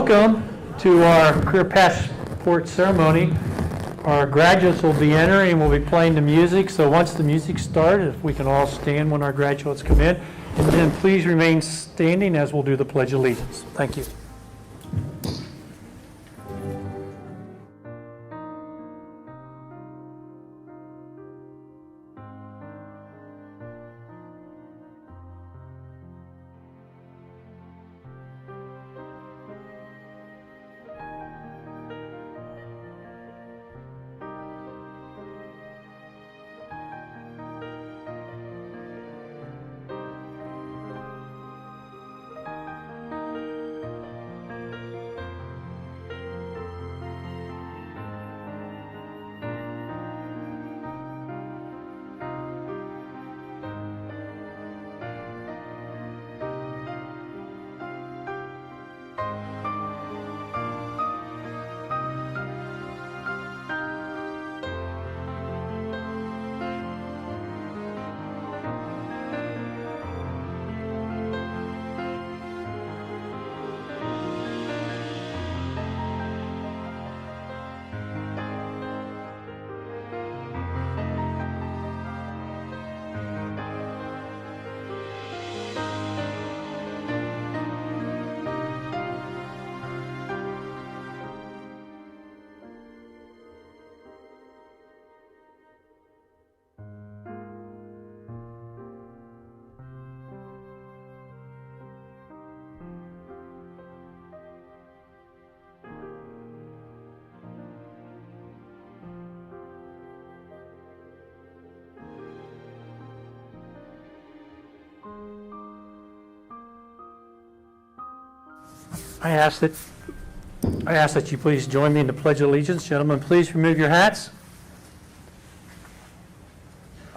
Welcome to our Career Passport ceremony. Our graduates will be entering and we'll be playing the music. So once the music starts, if we can all stand when our graduates come in. And then please remain standing as we'll do the Pledge of Allegiance. Thank you. I ask that you please join me in the Pledge of Allegiance. Gentlemen, please remove your hats.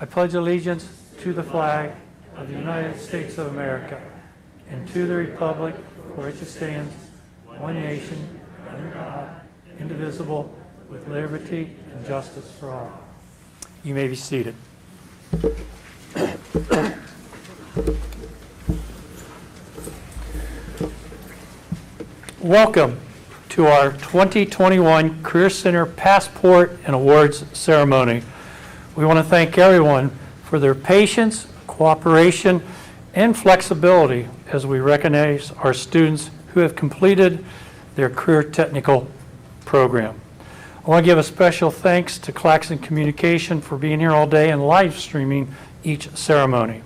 I pledge allegiance to the flag of the United States of America and to the republic for which it stands, one nation, under God, indivisible, with liberty and justice for all. You may be seated. Welcome to our 2021 Career Center Passport and Awards ceremony. We want to thank everyone for their patience, cooperation, and flexibility as we recognize our students who have completed their career technical program. I want to give a special thanks to Claxon Communication for being here all day and live streaming each ceremony.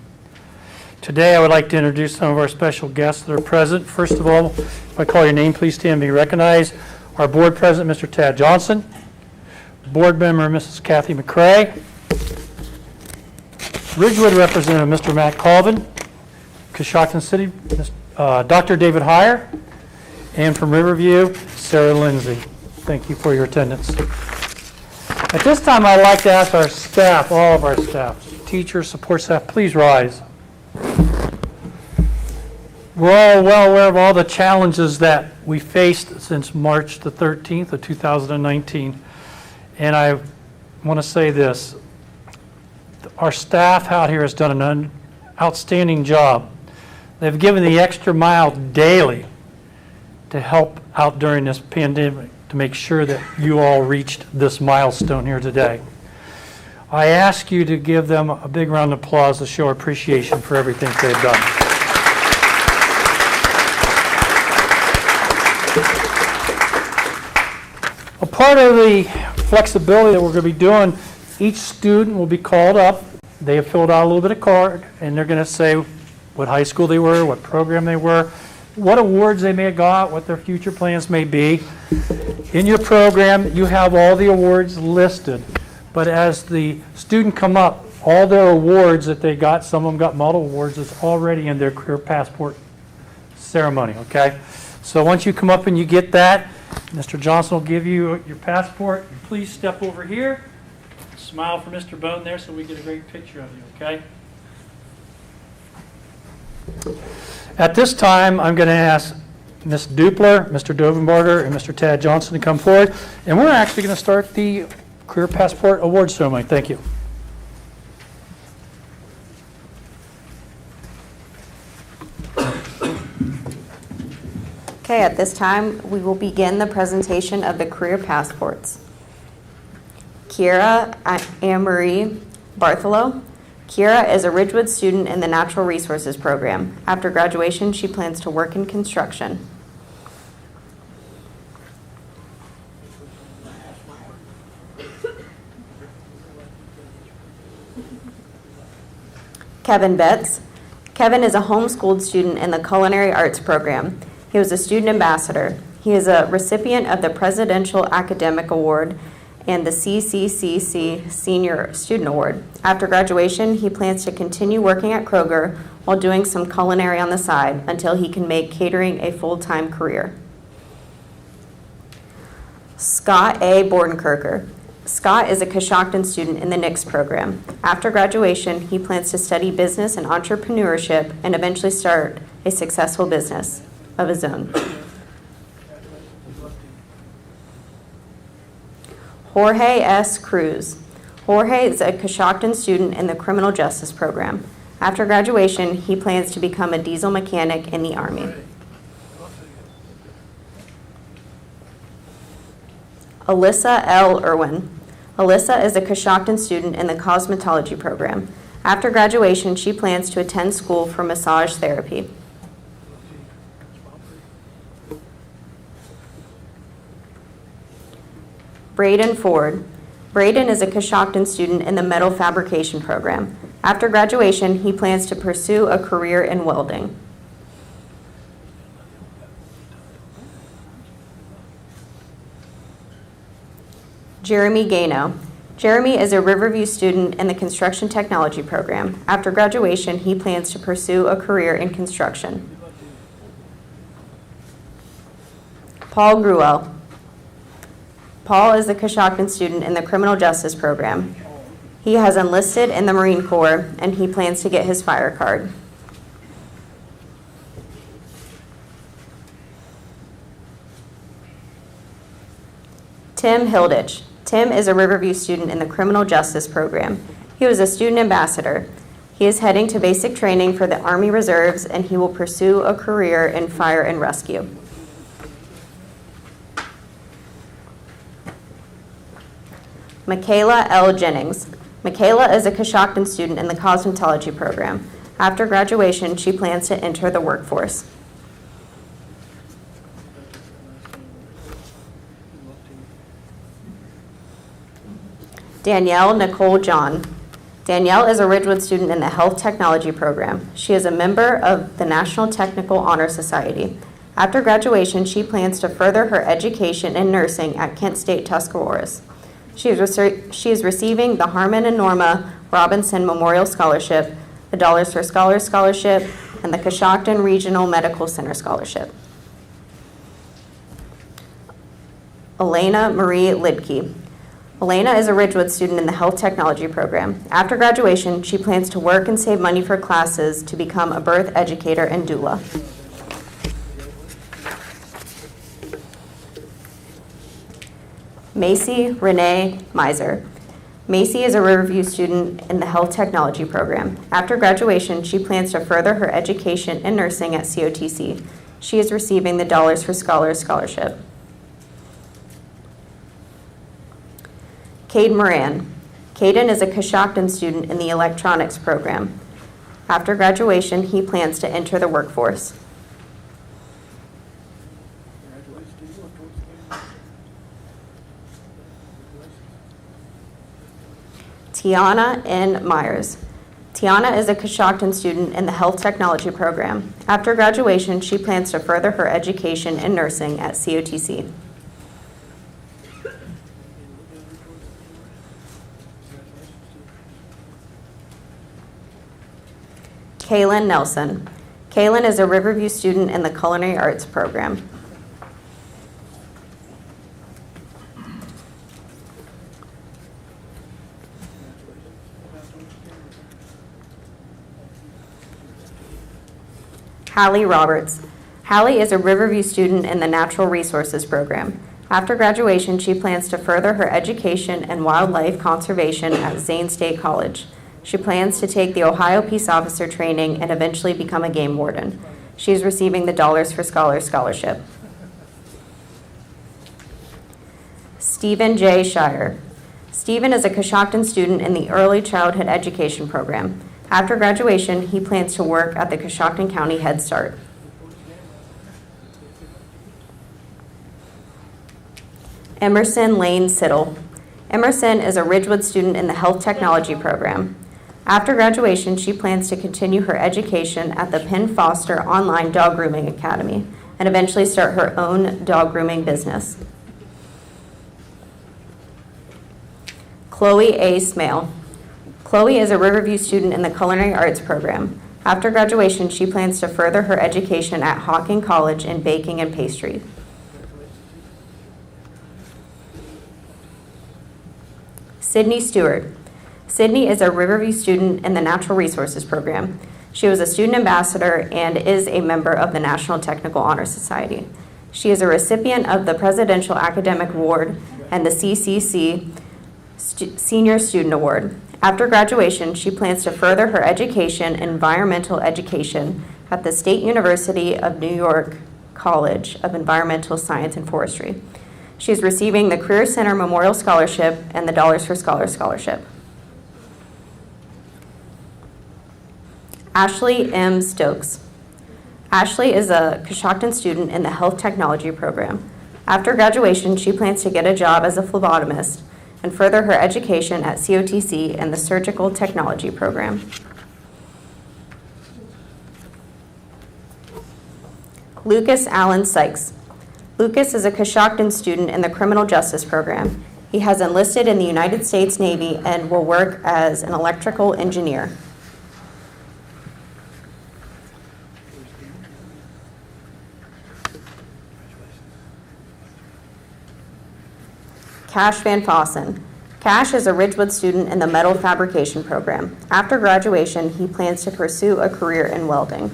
Today, I would like to introduce some of our special guests that are present. First of all, if I call your name, please stand and be recognized. Our board president, Mr. Tad Johnson. Board member, Mrs. Kathy McCrae. Ridgewood representative, Mr. Matt Colvin. Coshocton City, Dr. David Heyer. And from Riverview, Sarah Lindsay. Thank you for your attendance. At this time, I'd like to ask our staff, all of our staff, teachers, support staff, please rise. We're all well aware of all the challenges that we faced since March the 13th of 2019. And I want to say this. Our staff out here has done an outstanding job. They've given the extra mile daily to help out during this pandemic to make sure that you all reached this milestone here today. I ask you to give them a big round of applause to show appreciation for everything they've done. A part of the flexibility that we're going to be doing, each student will be called up. They have filled out a little bit of card, and they're going to say what high school they were, what program they were, what awards they may have got, what their future plans may be. In your program, you have all the awards listed. But as the student come up, all their awards that they got, some of them got model awards, is already in their career passport ceremony, okay? So once you come up and you get that, Mr. Johnson will give you your passport. Please step over here. Smile for Mr. Bone there so we get a great picture of you, okay? At this time, I'm going to ask Ms. Dupler, Mr. Dovenbarger, and Mr. Tad Johnson to come forward. And we're actually going to start the Career Passport Awards ceremony. Thank you. Okay, at this time, we will begin the presentation of the career passports. Kiera Anne-Marie Bartholow. Kiera is a Ridgewood student in the Natural Resources program. After graduation, she plans to work in construction. Kevin Betts. Kevin is a homeschooled student in the Culinary Arts program. He was a student ambassador. He is a recipient of the Presidential Academic Award and the CCCC Senior Student Award. After graduation, he plans to continue working at Kroger while doing some culinary on the side until he can make catering a full-time career. Scott A. Bordenkircher. Scott is a Coshocton student in the NICS program. After graduation, he plans to study business and entrepreneurship and eventually start a successful business of his own. Jorge S. Cruz. Jorge is a Coshocton student in the Criminal Justice program. After graduation, he plans to become a diesel mechanic in the Army. Alyssa L. Irwin. Alyssa is a Coshocton student in the cosmetology program. After graduation, she plans to attend school for massage therapy. Braden Ford. Braden is a Coshocton student in the metal fabrication program. After graduation, he plans to pursue a career in welding. Jeremy Gano. Jeremy is a Riverview student in the construction technology program. After graduation, he plans to pursue a career in construction. Paul Gruel. Paul is a Coshocton student in the criminal justice program. He has enlisted in the Marine Corps and he plans to get his fire card. Tim Hilditch. Tim is a Riverview student in the criminal justice program. He was a student ambassador. He is heading to basic training for the Army Reserves and he will pursue a career in fire and rescue. Michaela L. Jennings. Michaela is a Coshocton student in the cosmetology program. After graduation, she plans to enter the workforce. Danielle Nicole John. Danielle is a Ridgewood student in the health technology program. She is a member of the National Technical Honor Society. After graduation, she plans to further her education in nursing at Kent State Tuscarawas. She is receiving the Harmon and Norma Robinson Memorial Scholarship, the Dollars for Scholars Scholarship, and the Coshocton Regional Medical Center Scholarship. Elena Marie Lidke. Elena is a Ridgewood student in the health technology program. After graduation, she plans to work and save money for classes to become a birth educator and doula. Macy Renee Miser. Macy is a Riverview student in the health technology program. After graduation, she plans to further her education in nursing at COTC. She is receiving the Dollars for Scholars Scholarship. Cade Moran. Caden is a Coshocton student in the electronics program. After graduation, he plans to enter the workforce. Tiana N. Myers. Tiana is a Coshocton student in the health technology program. After graduation, she plans to further her education in nursing at COTC. Kaylin Nelson. Kaylin is a Riverview student in the Culinary Arts program. Hallie Roberts. Hallie is a Riverview student in the Natural Resources program. After graduation, she plans to further her education in wildlife conservation at Zane State College. She plans to take the Ohio Peace Officer training and eventually become a game warden. She is receiving the Dollars for Scholars Scholarship. Stephen J. Shire. Stephen is a Coshocton student in the Early Childhood Education Program. After graduation, he plans to work at the Coshocton County Head Start. Emerson Lane Siddle. Emerson is a Ridgewood student in the Health Technology Program. After graduation, she plans to continue her education at the Penn Foster Online Dog Grooming Academy and eventually start her own dog grooming business. Chloe A. Smale. Chloe is a Riverview student in the Culinary Arts Program. After graduation, she plans to further her education at Hawking College in baking and pastry. Sydney Stewart. Sydney is a Riverview student in the Natural Resources Program. She was a student ambassador and is a member of the National Technical Honor Society. She is a recipient of the Presidential Academic Award and the CCC Senior Student Award. After graduation, she plans to further her education in environmental education at the State University of New York College of Environmental Science and Forestry. She is receiving the Career Center Memorial Scholarship and the Dollars for Scholars Scholarship. Ashley M. Stokes. Ashley is a Coshocton student in the Health Technology Program. After graduation, she plans to get a job as a phlebotomist and further her education at COTC and the Surgical Technology Program. Lucas Allen Sykes. Lucas is a Coshocton student in the Criminal Justice Program. He has enlisted in the United States Navy and will work as an electrical engineer. Cash Van Fossen. Cash is a Ridgewood student in the Metal Fabrication Program. After graduation, he plans to pursue a career in welding.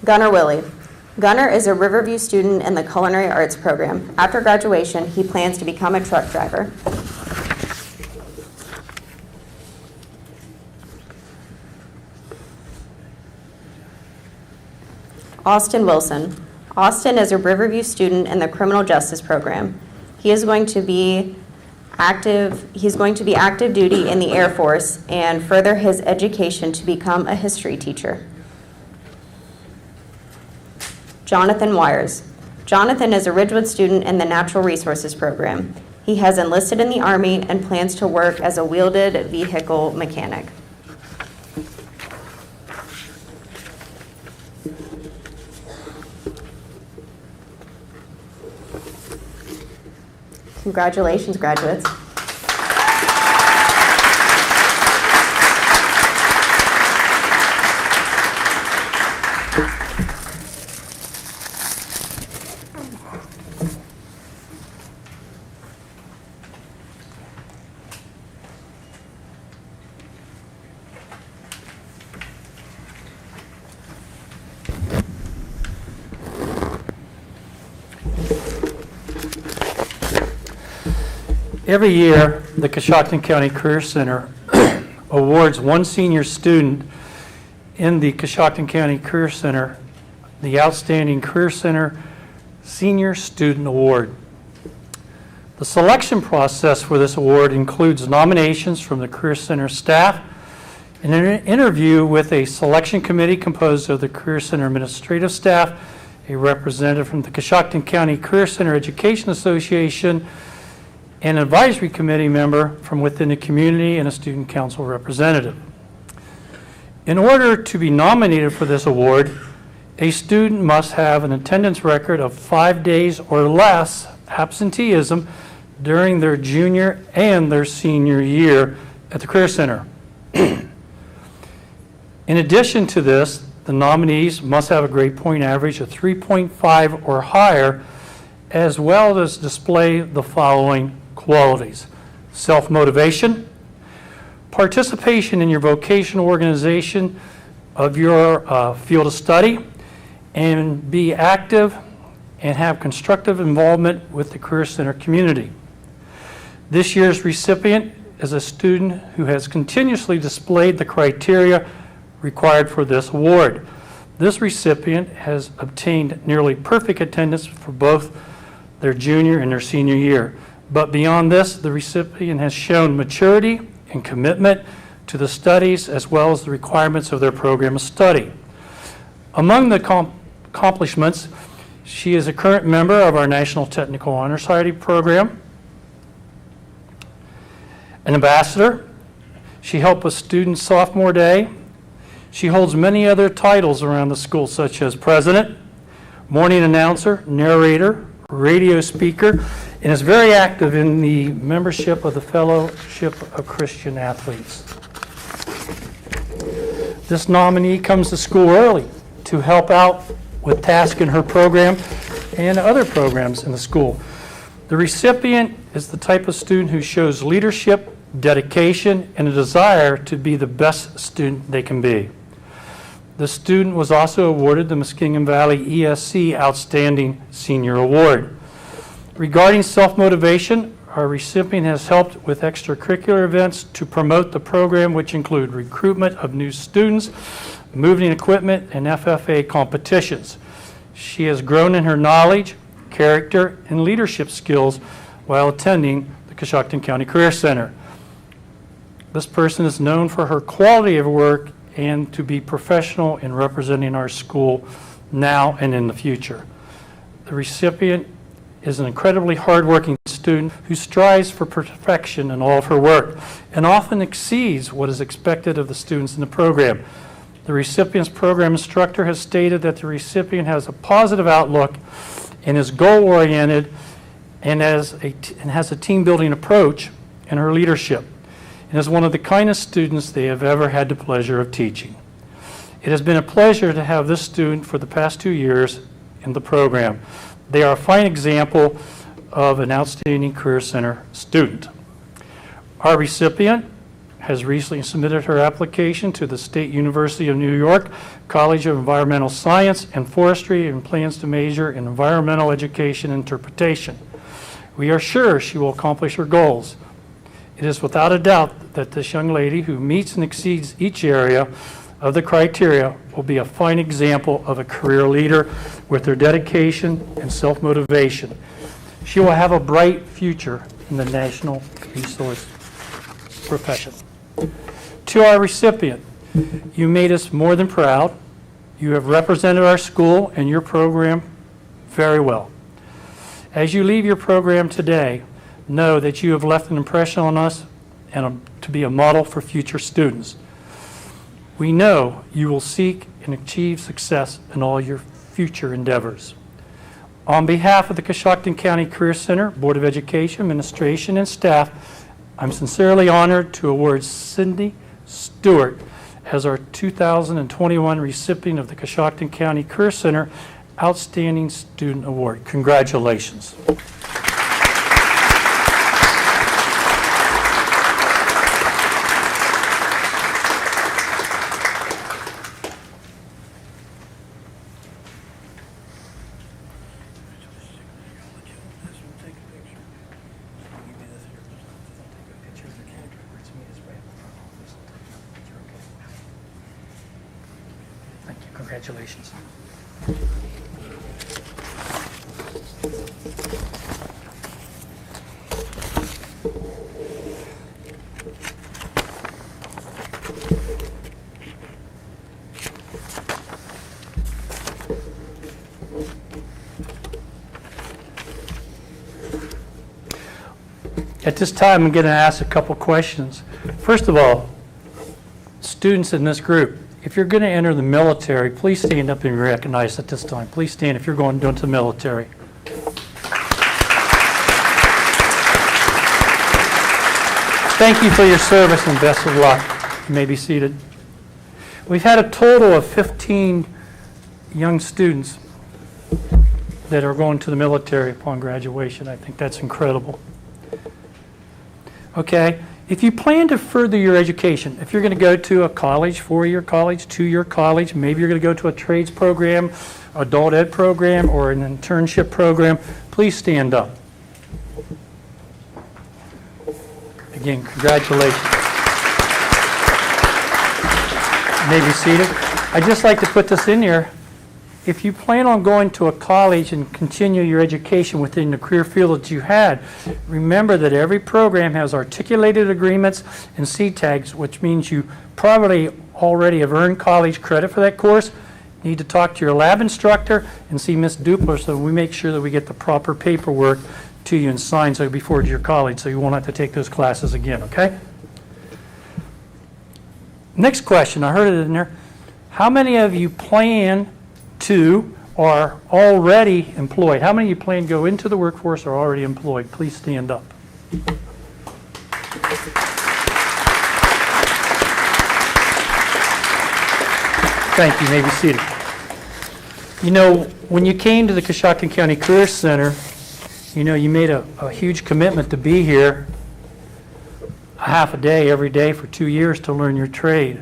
Gunnar Willie. Gunnar is a Riverview student in the Culinary Arts Program. After graduation, he plans to become a truck driver. Austin Wilson. Austin is a Riverview student in the Criminal Justice Program. He's going to be active duty in the Air Force and further his education to become a history teacher. Jonathan Wires. Jonathan is a Ridgewood student in the Natural Resources Program. He has enlisted in the Army and plans to work as a wheeled vehicle mechanic. Congratulations, graduates. Every year, the Coshocton County Career Center awards one senior student in the Coshocton County Career Center the Outstanding Career Center Senior Student Award. The selection process for this award includes nominations from the Career Center staff and an interview with a selection committee composed of the Career Center administrative staff, a representative from the Coshocton County Career Center Education Association, an advisory committee member from within the community, and a student council representative. In order to be nominated for this award, a student must have an attendance record of 5 days or less absenteeism during their junior and their senior year at the Career Center. In addition to this, the nominees must have a grade point average of 3.5 or higher, as well as display the following qualities: self-motivation, participation in your vocational organization of your field of study, and be active and have constructive involvement with the Career Center community. This year's recipient is a student who has continuously displayed the criteria required for this award. This recipient has obtained nearly perfect attendance for both their junior and their senior year. But beyond this, the recipient has shown maturity and commitment to the studies as well as the requirements of their program of study. Among the accomplishments, she is a current member of our National Technical Honor Society program, an ambassador. She helped with Student Sophomore Day. She holds many other titles around the school, such as president, morning announcer, narrator, radio speaker, and is very active in the membership of the Fellowship of Christian Athletes. This nominee comes to school early to help out with tasks in her program and other programs in the school. The recipient is the type of student who shows leadership, dedication, and a desire to be the best student they can be. The student was also awarded the Muskingum Valley ESC Outstanding Senior Award. Regarding self-motivation, our recipient has helped with extracurricular events to promote the program, which include recruitment of new students, moving equipment, and FFA competitions. She has grown in her knowledge, character, and leadership skills while attending the Coshocton County Career Center. This person is known for her quality of work and to be professional in representing our school now and in the future. The recipient is an incredibly hardworking student who strives for perfection in all of her work and often exceeds what is expected of the students in the program. The recipient's program instructor has stated that the recipient has a positive outlook and is goal-oriented and has a team-building approach in her leadership, and is one of the kindest students they have ever had the pleasure of teaching. It has been a pleasure to have this student for the past 2 years in the program. They are a fine example of an outstanding Career Center student. Our recipient has recently submitted her application to the State University of New York College of Environmental Science and Forestry and plans to major in environmental education interpretation. We are sure she will accomplish her goals. It is without a doubt that this young lady, who meets and exceeds each area of the criteria, will be a fine example of a career leader with her dedication and self-motivation. She will have a bright future in the national resource profession. To our recipient, you made us more than proud. You have represented our school and your program very well. As you leave your program today, know that you have left an impression on us and to be a model for future students. We know you will seek and achieve success in all your future endeavors. On behalf of the Coshocton County Career Center, Board of Education, Administration, and staff, I'm sincerely honored to award Cindy Stewart as our 2021 recipient of the Coshocton County Career Center Outstanding Student Award. Congratulations. Thank you. Congratulations. At this time, I'm going to ask a couple questions. First of all, students in this group, if you're going to enter the military, please stand up and be recognized at this time. Please stand if you're going into the military. Thank you for your service and best of luck. You may be seated. We've had a total of 15 young students that are going to the military upon graduation. I think that's incredible. Okay, if you plan to further your education, if you're going to go to a college, 4-year college, 2-year college, maybe you're going to go to a trades program, adult ed program, or an internship program, please stand up. Again, congratulations. may be seated. I'd just like to put this in here. If you plan on going to a college and continue your education within the career field that you had, remember that every program has articulated agreements and C tags, which means you probably already have earned college credit for that course. You need to talk to your lab instructor and see Ms. Dupler so we make sure that we get the proper paperwork to you and signed so it'll be forwarded to your college so you won't have to take those classes again, okay? Next question, I heard it in there. How many of you plan to or are already employed? How many of you plan to go into the workforce or are already employed? Please stand up. Thank you. You may be seated. You know, when you came to the Coshocton County Career Center, you know, you made a huge commitment to be here a half a day every day for 2 years to learn your trade.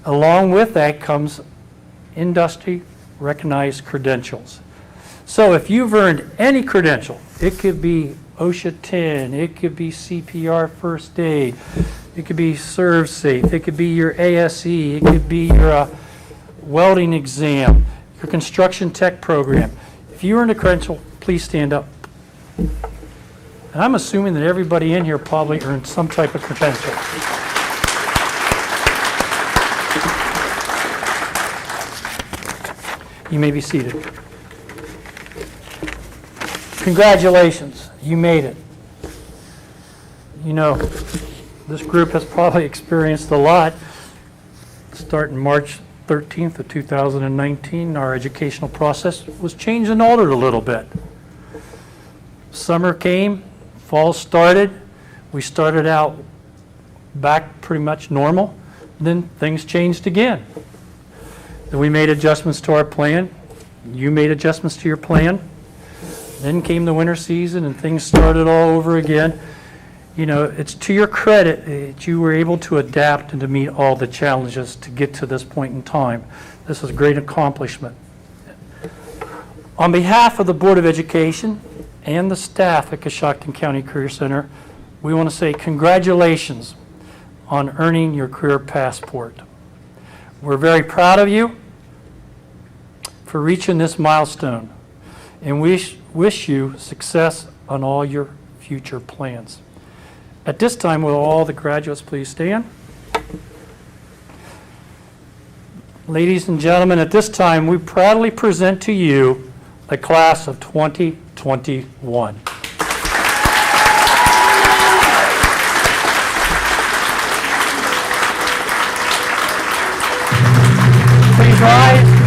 Along with that comes industry recognized credentials. So if you've earned any credential, it could be OSHA 10, it could be CPR first aid, it could be ServSafe, it could be your ASE, it could be your welding exam, your construction tech program. If you earned a credential, please stand up. And I'm assuming that everybody in here probably earned some type of credential. You may be seated. Congratulations, you made it. You know, this group has probably experienced a lot. Starting March 13th of 2019, our educational process was changed and altered a little bit. Summer came, fall started. We started out back pretty much normal. Then things changed again. Then we made adjustments to our plan. You made adjustments to your plan. Then came the winter season and things started all over again. You know, it's to your credit that you were able to adapt and to meet all the challenges to get to this point in time. This is a great accomplishment. On behalf of the Board of Education and the staff at Coshocton County Career Center, we want to say congratulations on earning your career passport. We're very proud of you for reaching this milestone, and we wish you success on all your future plans. At this time, will all the graduates please stand? Ladies and gentlemen, at this time, we proudly present to you the class of 2021. Please rise.